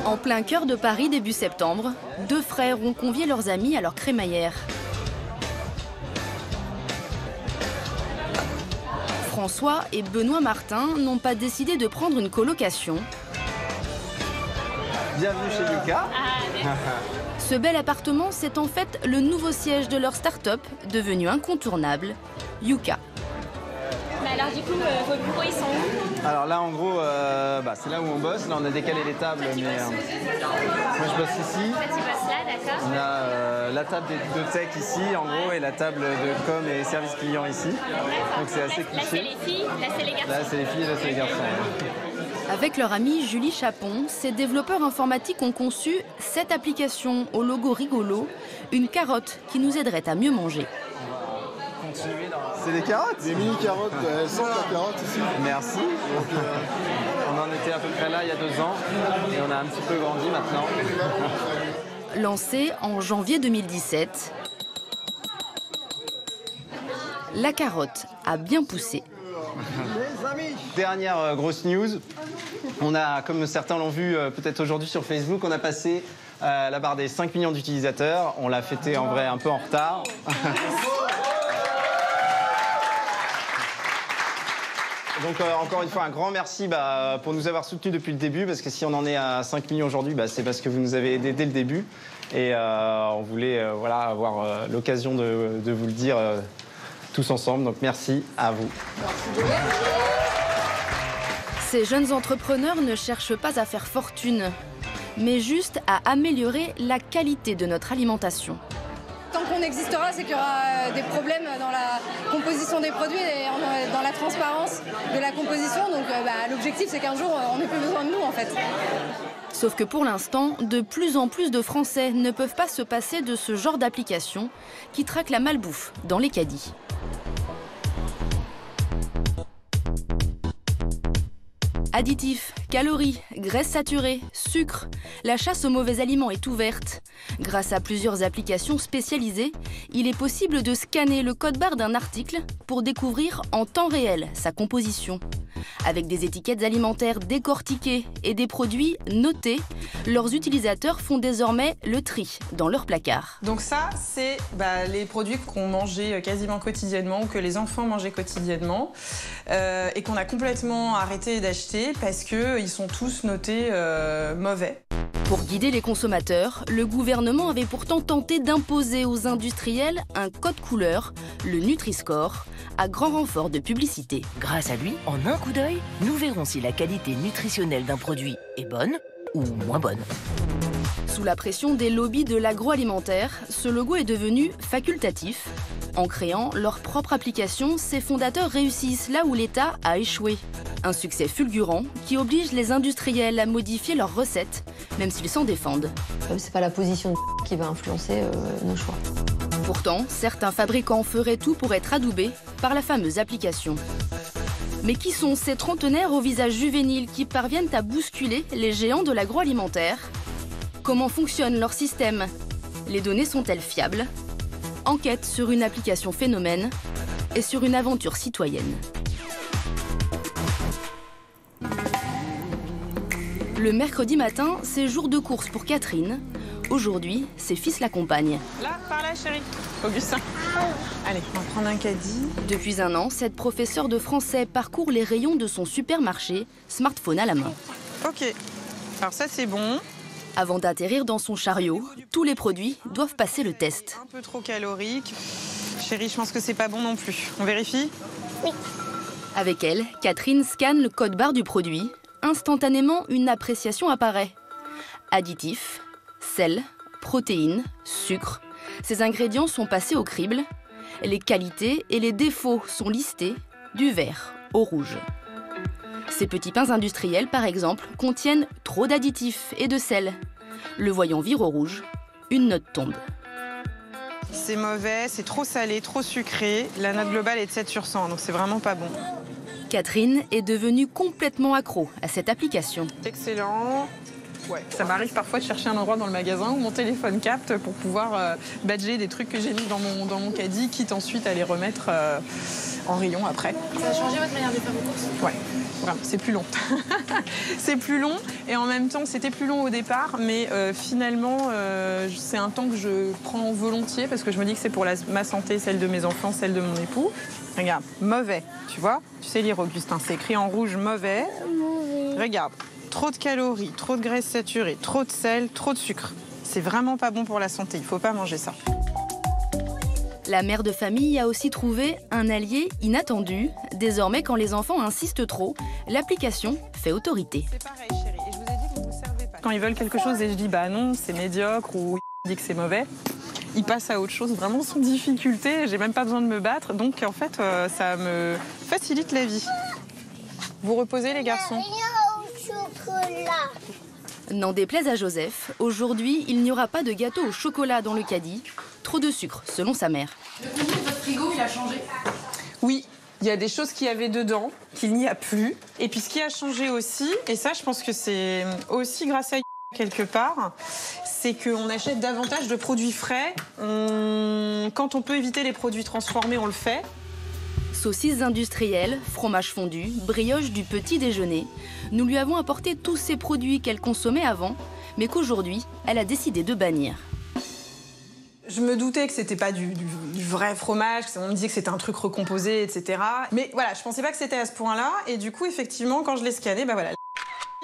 En plein cœur de Paris, début septembre, deux frères ont convié leurs amis à leur crémaillère. François et Benoît Martin n'ont pas décidé de prendre une colocation. Bienvenue chez Yuka. Ce bel appartement, c'est en fait le nouveau siège de leur start-up, devenu incontournable, Yuka. Alors du coup, vos bureaux, ils sont où? Alors là, en gros, c'est là où on bosse. Là, on a décalé les tables. Mais, moi, je bosse ici. Toi, tu bosses là, d'accord. On a la table de tech ici, en gros, et la table de com et service client ici. Donc c'est assez cliché. Là, c'est les filles, là, c'est les garçons. Là, c'est les filles, là, c'est les garçons. Avec leur amie Julie Chapon, ces développeurs informatiques ont conçu cette application au logo rigolo, une carotte qui nous aiderait à mieux manger. C'est des carottes? Des mini carottes, elles sentent la carotte ici. Merci. Donc, on en était à peu près là il y a 2 ans et on a un petit peu grandi maintenant. Lancée en janvier 2017, la carotte a bien poussé. Dernière grosse news, on a, comme certains l'ont vu peut-être aujourd'hui sur Facebook, on a passé la barre des 5 millions d'utilisateurs. On l'a fêté en vrai un peu en retard. Donc encore une fois, un grand merci pour nous avoir soutenus depuis le début, parce que si on en est à 5 millions aujourd'hui, c'est parce que vous nous avez aidés dès le début. Et on voulait avoir l'occasion de vous le dire tous ensemble. Donc merci à vous. Ces jeunes entrepreneurs ne cherchent pas à faire fortune, mais juste à améliorer la qualité de notre alimentation. Tant qu'on existera, c'est qu'il y aura des problèmes dans la composition des produits et dans la transparence de la composition. Donc l'objectif, c'est qu'un jour, on n'ait plus besoin de nous, en fait. Sauf que pour l'instant, de plus en plus de Français ne peuvent pas se passer de ce genre d'application qui traque la malbouffe dans les caddies. Additifs, calories, graisses saturées, sucre, la chasse aux mauvais aliments est ouverte. Grâce à plusieurs applications spécialisées, il est possible de scanner le code-barre d'un article pour découvrir en temps réel sa composition. Avec des étiquettes alimentaires décortiquées et des produits notés, leurs utilisateurs font désormais le tri dans leur placard. Donc ça, c'est les produits qu'on mangeait quasiment quotidiennement ou que les enfants mangeaient quotidiennement et qu'on a complètement arrêté d'acheter parce qu'ils sont tous notés mauvais. Pour guider les consommateurs, le gouvernement avait pourtant tenté d'imposer aux industriels un code couleur, le Nutri-Score, à grand renfort de publicité. Grâce à lui, en un coup d'œil, nous verrons si la qualité nutritionnelle d'un produit est bonne ou moins bonne. Sous la pression des lobbies de l'agroalimentaire, ce logo est devenu facultatif. En créant leur propre application, ces fondateurs réussissent là où l'État a échoué. Un succès fulgurant qui oblige les industriels à modifier leurs recettes, même s'ils s'en défendent. C'est pas la position qui va influencer nos choix. Pourtant, certains fabricants feraient tout pour être adoubés par la fameuse application. Mais qui sont ces trentenaires au visage juvénile qui parviennent à bousculer les géants de l'agroalimentaire? Comment fonctionne leur système? Les données sont-elles fiables? Enquête sur une application phénomène et sur une aventure citoyenne. Le mercredi matin, c'est jour de course pour Catherine. Aujourd'hui, ses fils l'accompagnent. Là, par là, chérie. Augustin. Allez, on va prendre un caddie. Depuis 1 an, cette professeure de français parcourt les rayons de son supermarché, smartphone à la main. Ok. Alors ça, c'est bon. Avant d'atterrir dans son chariot, tous les produits doivent passer le test. Un peu trop calorique. Chérie, je pense que c'est pas bon non plus. On vérifie? Oui. Avec elle, Catherine scanne le code-barre du produit. Instantanément, une appréciation apparaît. Additifs, sel, protéines, sucre. Ces ingrédients sont passés au crible. Les qualités et les défauts sont listés du vert au rouge. Ces petits pains industriels, par exemple, contiennent trop d'additifs et de sel. Le voyant vire au rouge, une note tombe. C'est mauvais, c'est trop salé, trop sucré. La note globale est de 7 sur 100, donc c'est vraiment pas bon. Catherine est devenue complètement accro à cette application. Excellent. Ouais, ça m'arrive parfois de chercher un endroit dans le magasin où mon téléphone capte pour pouvoir badger des trucs que j'ai mis dans mon caddie, quitte ensuite à les remettre en rayon après. Ça a changé votre manière de faire vos courses? Ouais, vraiment, c'est plus long. C'est plus long et en même temps, c'était plus long au départ, mais finalement, c'est un temps que je prends volontiers parce que je me dis que c'est pour ma santé, celle de mes enfants, celle de mon époux. Regarde, mauvais, tu vois? Tu sais lire, Augustin, c'est écrit en rouge, mauvais. Regarde, trop de calories, trop de graisses saturées, trop de sel, trop de sucre. C'est vraiment pas bon pour la santé, il faut pas manger ça. La mère de famille a aussi trouvé un allié inattendu. Désormais, quand les enfants insistent trop, l'application fait autorité. C'est pareil, chérie, et je vous ai dit que vous ne servez pas. Quand ils veulent quelque chose et je dis bah non, c'est médiocre ou dit que c'est mauvais, ils passent à autre chose vraiment sans difficulté. J'ai même pas besoin de me battre, donc en fait, ça me facilite la vie. Vous reposez les garçons. N'en déplaise à Joseph, aujourd'hui, il n'y aura pas de gâteau au chocolat dans le caddie. Trop de sucre, selon sa mère. Le contenu de votre frigo, il a changé? Oui, il y a des choses qu'il y avait dedans, qu'il n'y a plus. Et puis ce qui a changé aussi, et ça je pense que c'est aussi grâce à quelque part, c'est qu'on achète davantage de produits frais. Quand on peut éviter les produits transformés, on le fait. Saucisses industrielles, fromage fondu, brioche du petit déjeuner. Nous lui avons apporté tous ces produits qu'elle consommait avant, mais qu'aujourd'hui, elle a décidé de bannir. Je me doutais que c'était pas du vrai fromage, on me disait que c'était un truc recomposé, etc. Mais voilà, je pensais pas que c'était à ce point-là. Et du coup, effectivement, quand je l'ai scanné, bah voilà.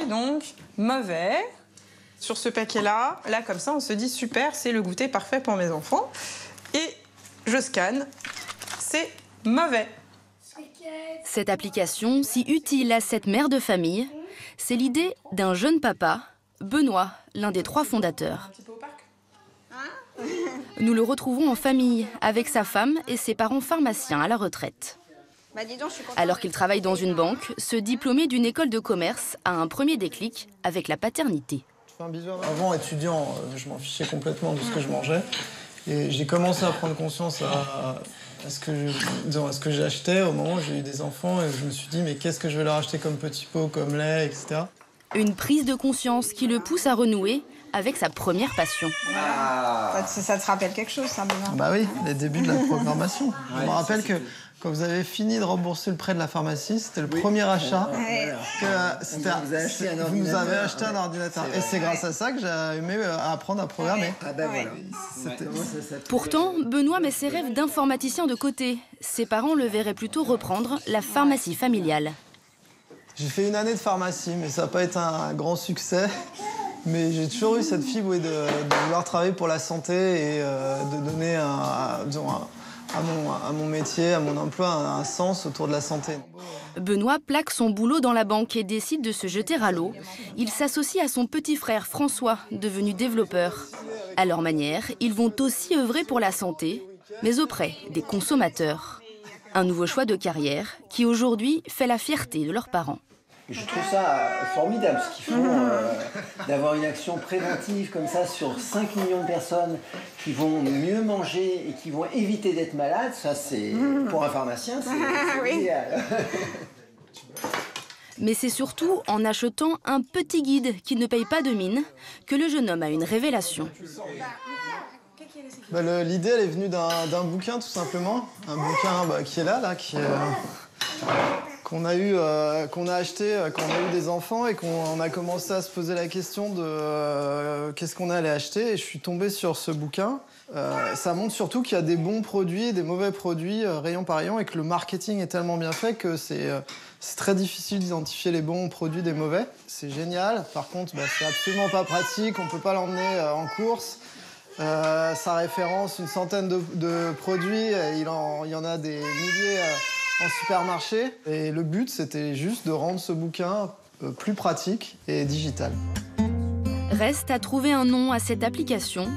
Donc, mauvais. Sur ce paquet-là, là, comme ça, on se dit super, c'est le goûter parfait pour mes enfants. Et je scanne, c'est mauvais. Cette application, si utile à cette mère de famille, c'est l'idée d'un jeune papa, Benoît, l'un des 3 fondateurs. Nous le retrouvons en famille, avec sa femme et ses parents pharmaciens à la retraite. Alors qu'il travaille dans une banque, ce diplômé d'une école de commerce a un premier déclic avec la paternité. Avant, étudiant, je m'en fichais complètement de ce que je mangeais. Et j'ai commencé à prendre conscience à ce que j'achetais au moment où j'ai eu des enfants. Et je me suis dit, mais qu'est-ce que je vais leur acheter comme petits pots, comme lait, etc. Une prise de conscience qui le pousse à renouer avec sa première passion. Ça te rappelle quelque chose, ça, Benoît? Bah oui, les débuts de la programmation. Je me rappelle que quand vous avez fini de rembourser le prêt de la pharmacie, c'était le premier achat que vous nous avez acheté un ordinateur. Et c'est grâce à ça que j'ai aimé apprendre à programmer. Ah ben voilà. Pourtant, Benoît met ses rêves d'informaticien de côté. Ses parents le verraient plutôt reprendre la pharmacie familiale. J'ai fait une année de pharmacie, mais ça n'a pas été un grand succès. Mais j'ai toujours eu cette fibre de vouloir travailler pour la santé et de donner à mon métier, à mon emploi, un sens autour de la santé. Benoît plaque son boulot dans la banque et décide de se jeter à l'eau. Il s'associe à son petit frère François, devenu développeur. À leur manière, ils vont aussi œuvrer pour la santé, mais auprès des consommateurs. Un nouveau choix de carrière qui aujourd'hui fait la fierté de leurs parents. Je trouve ça formidable ce qu'ils font, d'avoir une action préventive comme ça sur 5 millions de personnes qui vont mieux manger et qui vont éviter d'être malades. Ça, c'est pour un pharmacien, c'est idéal. Mais c'est surtout en achetant un petit guide qui ne paye pas de mine que le jeune homme a une révélation. L'idée, elle est venue d'un bouquin, tout simplement. Un bouquin qui est là qu'on a acheté quand on a eu des enfants et qu'on a commencé à se poser la question de qu'est-ce qu'on allait acheter. Et je suis tombé sur ce bouquin. Ça montre surtout qu'il y a des bons produits et des mauvais produits rayon par rayon et que le marketing est tellement bien fait que c'est très difficile d'identifier les bons produits des mauvais. C'est génial. Par contre, c'est absolument pas pratique. On peut pas l'emmener en course. Ça référence une centaine de produits. Il y en a des milliers en supermarché. Et le but, c'était juste de rendre ce bouquin plus pratique et digital. Reste à trouver un nom à cette application.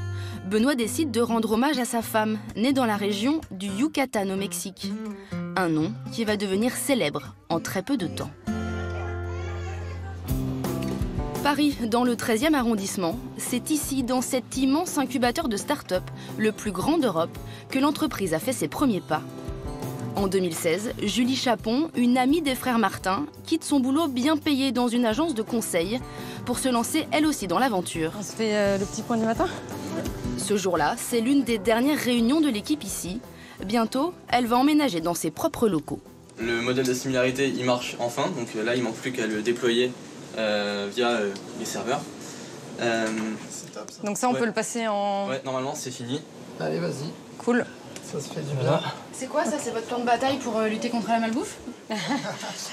Benoît décide de rendre hommage à sa femme, née dans la région du Yucatan au Mexique. Un nom qui va devenir célèbre en très peu de temps. Paris, dans le 13e arrondissement, c'est ici, dans cet immense incubateur de start-up, le plus grand d'Europe, que l'entreprise a fait ses premiers pas. En 2016, Julie Chapon, une amie des frères Martin, quitte son boulot bien payé dans une agence de conseil pour se lancer elle aussi dans l'aventure. On se fait le petit point du matin. Ce jour-là, c'est l'une des dernières réunions de l'équipe ici. Bientôt, elle va emménager dans ses propres locaux. Le modèle de similarité, il marche enfin, donc là, il ne manque plus qu'à le déployer via les serveurs. Donc ça, on peut le passer en... Ouais, normalement, c'est fini. Allez, vas-y. Cool. Ça se fait du bien. C'est quoi ça? C'est votre plan de bataille pour lutter contre la malbouffe?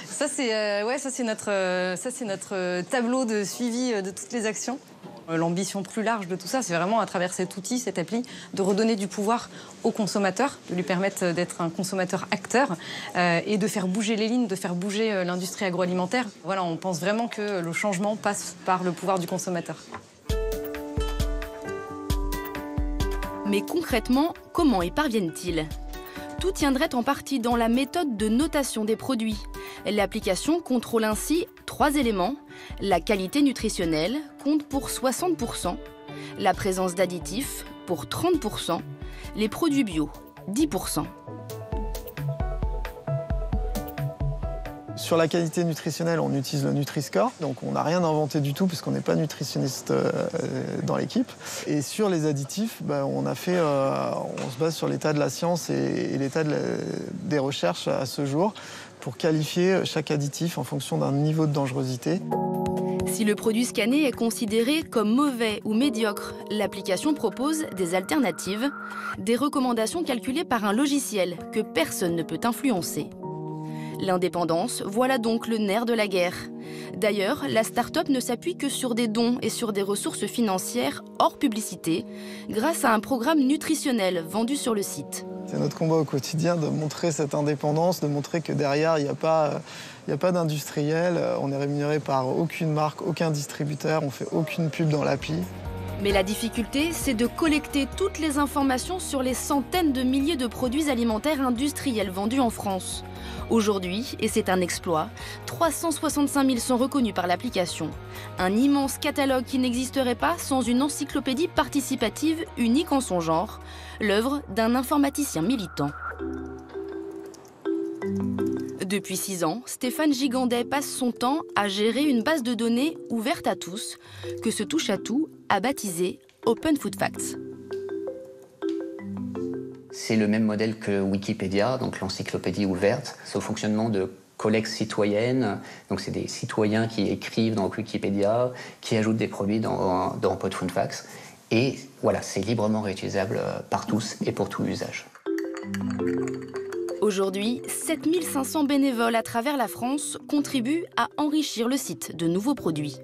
Ça, c'est notre tableau de suivi de toutes les actions. L'ambition plus large de tout ça, c'est vraiment à travers cet outil, cette appli, de redonner du pouvoir au consommateur, de lui permettre d'être un consommateur acteur et de faire bouger les lignes, de faire bouger l'industrie agroalimentaire. Voilà, on pense vraiment que le changement passe par le pouvoir du consommateur. Mais concrètement, comment y parviennent-ils? Tout tiendrait en partie dans la méthode de notation des produits. L'application contrôle ainsi 3 éléments. La qualité nutritionnelle compte pour 60%, la présence d'additifs pour 30%, les produits bio 10%. Sur la qualité nutritionnelle, on utilise le Nutri-Score, donc on n'a rien inventé du tout puisqu'on n'est pas nutritionniste dans l'équipe. Et sur les additifs, on se base sur l'état de la science et l'état des recherches à ce jour pour qualifier chaque additif en fonction d'un niveau de dangerosité. Si le produit scanné est considéré comme mauvais ou médiocre, l'application propose des alternatives, des recommandations calculées par un logiciel que personne ne peut influencer. L'indépendance, voilà donc le nerf de la guerre. D'ailleurs, la start-up ne s'appuie que sur des dons et sur des ressources financières hors publicité, grâce à un programme nutritionnel vendu sur le site. C'est notre combat au quotidien de montrer cette indépendance, de montrer que derrière, il n'y a pas d'industriel, on n'est rémunéré par aucune marque, aucun distributeur, on ne fait aucune pub dans l'appli. Mais la difficulté, c'est de collecter toutes les informations sur les centaines de milliers de produits alimentaires industriels vendus en France. Aujourd'hui, et c'est un exploit, 365 000 sont reconnus par l'application. Un immense catalogue qui n'existerait pas sans une encyclopédie participative unique en son genre, l'œuvre d'un informaticien militant. Depuis 6 ans, Stéphane Gigandet passe son temps à gérer une base de données ouverte à tous, que ce touche-à-tout a baptisé Open Food Facts. C'est le même modèle que Wikipédia, donc l'encyclopédie ouverte. C'est au fonctionnement de collecte citoyenne. Donc c'est des citoyens qui écrivent dans Wikipédia, qui ajoutent des produits dans Open Food Facts. Et voilà, c'est librement réutilisable par tous et pour tout usage. Aujourd'hui, 7500 bénévoles à travers la France contribuent à enrichir le site de nouveaux produits.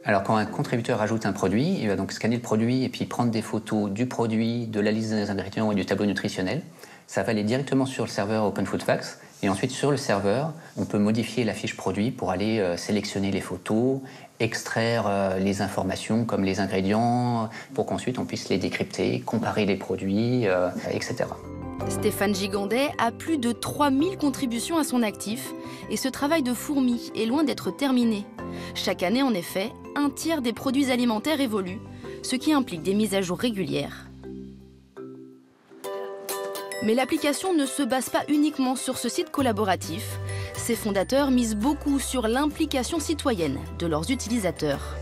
Alors quand un contributeur ajoute un produit, il va donc scanner le produit et puis prendre des photos du produit, de la liste des ingrédients et du tableau nutritionnel. Ça va aller directement sur le serveur Open Food Facts. Et ensuite, sur le serveur, on peut modifier la fiche produit pour aller sélectionner les photos, extraire les informations comme les ingrédients, pour qu'ensuite on puisse les décrypter, comparer les produits, etc. Stéphane Gigandet a plus de 3000 contributions à son actif et ce travail de fourmi est loin d'être terminé. Chaque année, en effet, un tiers des produits alimentaires évoluent, ce qui implique des mises à jour régulières. Mais l'application ne se base pas uniquement sur ce site collaboratif. Ses fondateurs misent beaucoup sur l'implication citoyenne de leurs utilisateurs.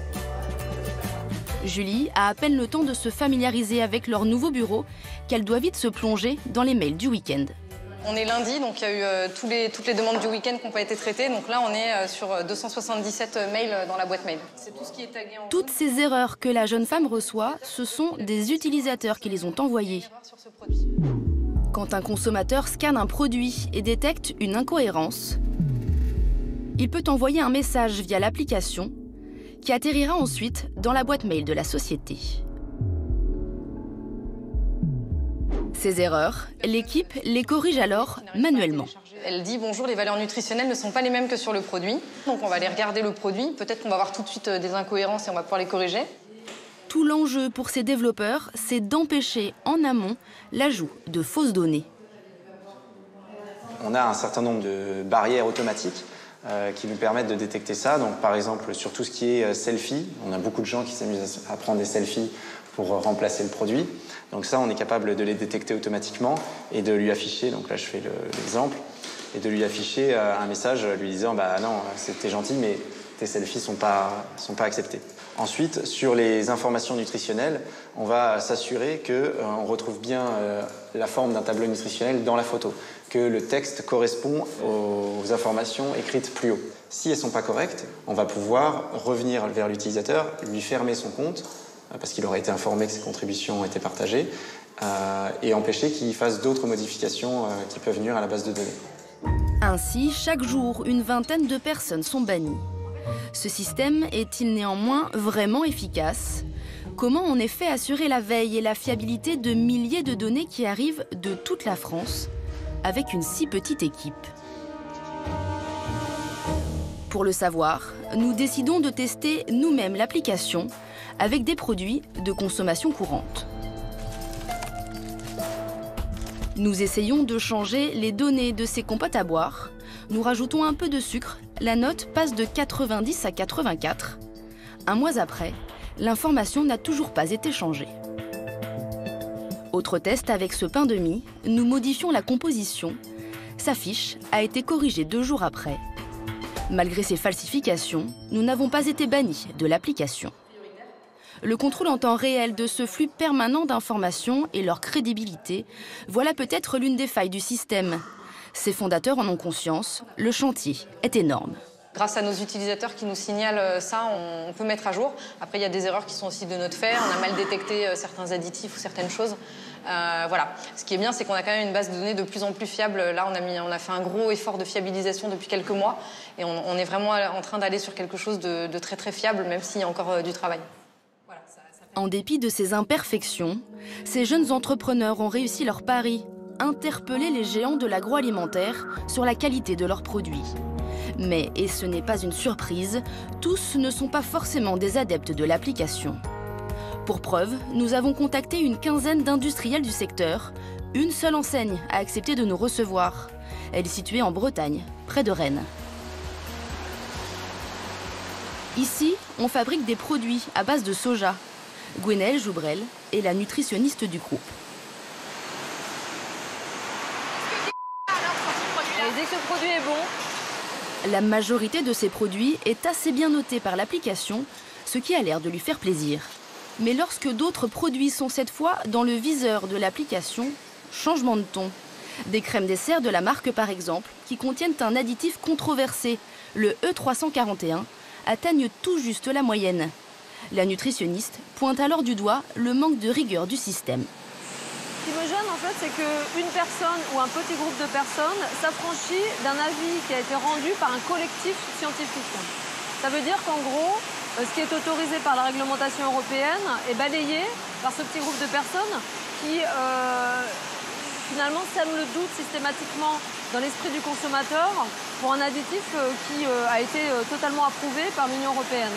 Julie a à peine le temps de se familiariser avec leur nouveau bureau qu'elle doit vite se plonger dans les mails du week-end. On est lundi, donc il y a eu toutes les demandes du week-end qui n'ont pas été traitées. Donc là, on est sur 277 mails dans la boîte mail. C'est tout ce qui est tagué en Toutes ces erreurs que la jeune femme reçoit, ce sont des utilisateurs qui les ont envoyées. Quand un consommateur scanne un produit et détecte une incohérence, il peut envoyer un message via l'application qui atterrira ensuite dans la boîte mail de la société. Ces erreurs, l'équipe les corrige alors manuellement. Elle dit bonjour, les valeurs nutritionnelles ne sont pas les mêmes que sur le produit. Donc on va aller regarder le produit, peut-être qu'on va voir tout de suite des incohérences et on va pouvoir les corriger. Tout l'enjeu pour ces développeurs, c'est d'empêcher en amont l'ajout de fausses données. On a un certain nombre de barrières automatiques qui nous permettent de détecter ça. Donc, par exemple, sur tout ce qui est selfie, on a beaucoup de gens qui s'amusent à prendre des selfies pour remplacer le produit. Donc ça, on est capable de les détecter automatiquement et de lui afficher, donc là je fais l'exemple, et de lui afficher un message lui disant « bah non, c'était gentil, mais tes selfies sont pas acceptés ». Ensuite, sur les informations nutritionnelles, on va s'assurer qu'on retrouve bien la forme d'un tableau nutritionnel dans la photo, que le texte correspond aux informations écrites plus haut. Si elles ne sont pas correctes, on va pouvoir revenir vers l'utilisateur, lui fermer son compte, parce qu'il aura été informé que ses contributions ont été partagées, et empêcher qu'il fasse d'autres modifications qui peuvent nuire à la base de données. Ainsi, chaque jour, une vingtaine de personnes sont bannies. Ce système est-il néanmoins vraiment efficace? Comment en effet assurer la veille et la fiabilité de milliers de données qui arrivent de toute la France avec une si petite équipe? Pour le savoir, nous décidons de tester nous-mêmes l'application avec des produits de consommation courante. Nous essayons de changer les données de ces compotes à boire. Nous rajoutons un peu de sucre, la note passe de 90 à 84. Un mois après, l'information n'a toujours pas été changée. Autre test avec ce pain de mie, nous modifions la composition. Sa fiche a été corrigée 2 jours après. Malgré ces falsifications, nous n'avons pas été bannis de l'application. Le contrôle en temps réel de ce flux permanent d'informations et leur crédibilité, voilà peut-être l'une des failles du système. Ses fondateurs en ont conscience, le chantier est énorme. Grâce à nos utilisateurs qui nous signalent ça, on peut mettre à jour. Après, il y a des erreurs qui sont aussi de notre fait. On a mal détecté certains additifs ou certaines choses. Voilà. Ce qui est bien, c'est qu'on a quand même une base de données de plus en plus fiable. Là, on a fait un gros effort de fiabilisation depuis quelques mois. Et on est vraiment en train d'aller sur quelque chose de très très fiable, même s'il y a encore du travail. En dépit de ces imperfections, ces jeunes entrepreneurs ont réussi leur pari, interpeller les géants de l'agroalimentaire sur la qualité de leurs produits. Mais, et ce n'est pas une surprise, tous ne sont pas forcément des adeptes de l'application. Pour preuve, nous avons contacté une quinzaine d'industriels du secteur. Une seule enseigne a accepté de nous recevoir. Elle est située en Bretagne, près de Rennes. Ici, on fabrique des produits à base de soja. Gwenaëlle Joubrel est la nutritionniste du groupe. Et dès que ce produit est bon, la majorité de ces produits est assez bien notée par l'application, ce qui a l'air de lui faire plaisir. Mais lorsque d'autres produits sont cette fois dans le viseur de l'application, changement de ton. Des crèmes dessert de la marque par exemple, qui contiennent un additif controversé, le E341, atteignent tout juste la moyenne. La nutritionniste pointe alors du doigt le manque de rigueur du système. Ce qui me gêne en fait, c'est qu'une personne ou un petit groupe de personnes s'affranchit d'un avis qui a été rendu par un collectif scientifique. Ça veut dire qu'en gros, ce qui est autorisé par la réglementation européenne est balayé par ce petit groupe de personnes qui finalement sèment le doute systématiquement dans l'esprit du consommateur pour un additif qui a été totalement approuvé par l'Union européenne.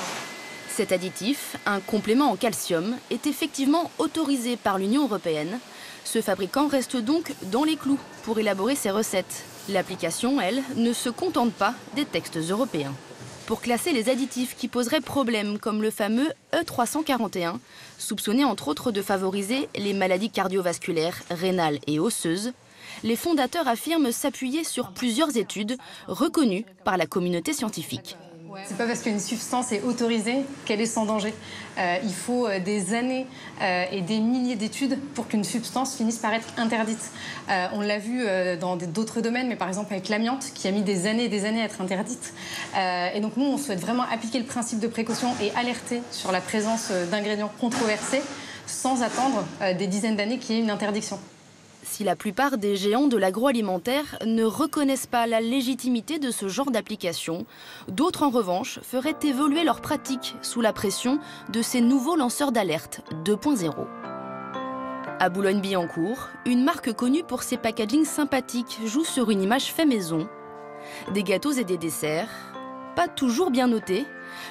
Cet additif, un complément en calcium, est effectivement autorisé par l'Union européenne. Ce fabricant reste donc dans les clous pour élaborer ses recettes. L'application, elle, ne se contente pas des textes européens. Pour classer les additifs qui poseraient problème, comme le fameux E341, soupçonné entre autres de favoriser les maladies cardiovasculaires, rénales et osseuses, les fondateurs affirment s'appuyer sur plusieurs études reconnues par la communauté scientifique. C'est pas parce qu'une substance est autorisée qu'elle est sans danger. Il faut des années et des milliers d'études pour qu'une substance finisse par être interdite. On l'a vu dans d'autres domaines, mais par exemple avec l'amiante, qui a mis des années et des années à être interdite. Et donc nous, on souhaite vraiment appliquer le principe de précaution et alerter sur la présence d'ingrédients controversés sans attendre des dizaines d'années qu'il y ait une interdiction. Si la plupart des géants de l'agroalimentaire ne reconnaissent pas la légitimité de ce genre d'application, d'autres en revanche feraient évoluer leurs pratiques sous la pression de ces nouveaux lanceurs d'alerte 2.0. À Boulogne-Billancourt, une marque connue pour ses packagings sympathiques joue sur une image fait maison. Des gâteaux et des desserts, pas toujours bien notés,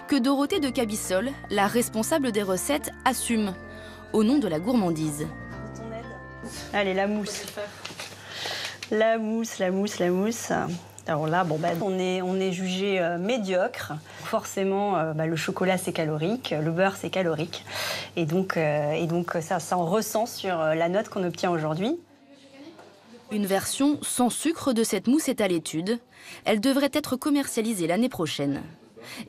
que Dorothée de Cabissol, la responsable des recettes, assume, au nom de la gourmandise. Allez, la mousse. La mousse, la mousse, la mousse. Alors là, on est jugé médiocre. Forcément, le chocolat, c'est calorique, le beurre, c'est calorique. Et donc ça en ressent sur la note qu'on obtient aujourd'hui. Une version sans sucre de cette mousse est à l'étude. Elle devrait être commercialisée l'année prochaine.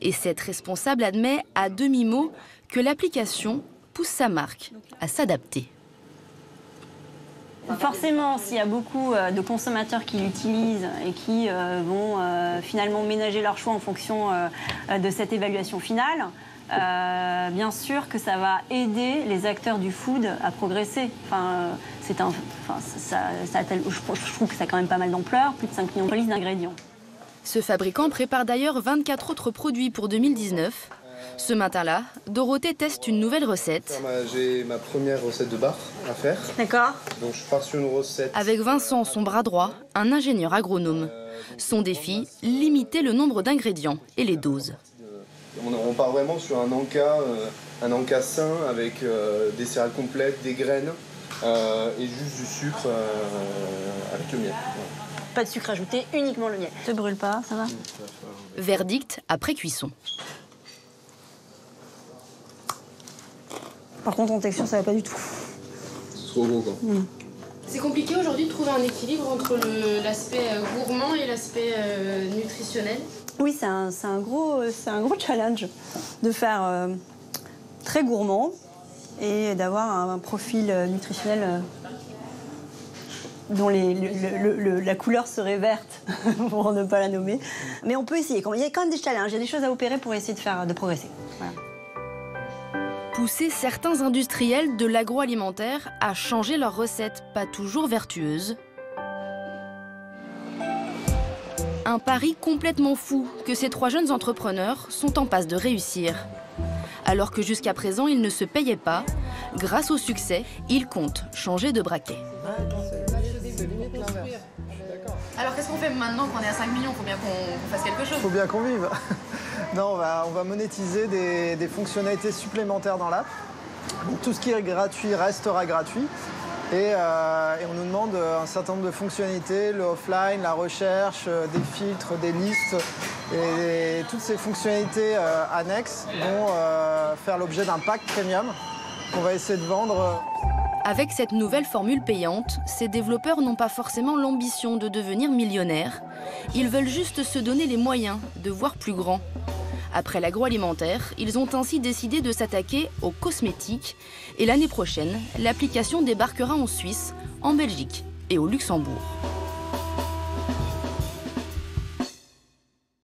Et cette responsable admet à demi-mot que l'application pousse sa marque à s'adapter. Forcément, s'il y a beaucoup de consommateurs qui l'utilisent et qui vont finalement ménager leur choix en fonction de cette évaluation finale, bien sûr que ça va aider les acteurs du food à progresser. Je trouve que ça a quand même pas mal d'ampleur, plus de 5 millions de listes d'ingrédients. Ce fabricant prépare d'ailleurs 24 autres produits pour 2019. Ce matin-là, Dorothée teste une nouvelle recette. J'ai ma première recette de bar à faire. D'accord. Donc je pars sur une recette. Avec Vincent, son bras droit, un ingénieur agronome. Son défi, limiter le nombre d'ingrédients et les doses. On part vraiment sur un encas sain avec des céréales complètes, des graines et juste du sucre avec le miel. Pas de sucre ajouté, uniquement le miel. Ne te brûle pas, ça va? Verdict après cuisson. Par contre, en texture, ça va pas du tout. C'est trop gros, quoi. C'est compliqué aujourd'hui de trouver un équilibre entre l'aspect gourmand et l'aspect nutritionnel. Oui, c'est un gros challenge de faire très gourmand et d'avoir un profil nutritionnel dont la couleur serait verte, pour ne pas la nommer. Mais on peut essayer. Il y a quand même des challenges, il y a des choses à opérer pour essayer de progresser. Voilà. Pousser certains industriels de l'agroalimentaire à changer leurs recettes pas toujours vertueuses. Un pari complètement fou que ces 3 jeunes entrepreneurs sont en passe de réussir. Alors que jusqu'à présent, ils ne se payaient pas, grâce au succès, ils comptent changer de braquet. Alors qu'est-ce qu'on fait maintenant qu'on est à 5 millions? Il faut bien qu'on fasse quelque chose. Il faut bien qu'on vive. Non, on va monétiser des fonctionnalités supplémentaires dans l'app. Tout ce qui est gratuit restera gratuit. Et on nous demande un certain nombre de fonctionnalités, le offline, la recherche, des filtres, des listes. Et toutes ces fonctionnalités annexes vont faire l'objet d'un pack premium qu'on va essayer de vendre. Avec cette nouvelle formule payante, ces développeurs n'ont pas forcément l'ambition de devenir millionnaires. Ils veulent juste se donner les moyens de voir plus grand. Après l'agroalimentaire, ils ont ainsi décidé de s'attaquer aux cosmétiques. Et l'année prochaine, l'application débarquera en Suisse, en Belgique et au Luxembourg.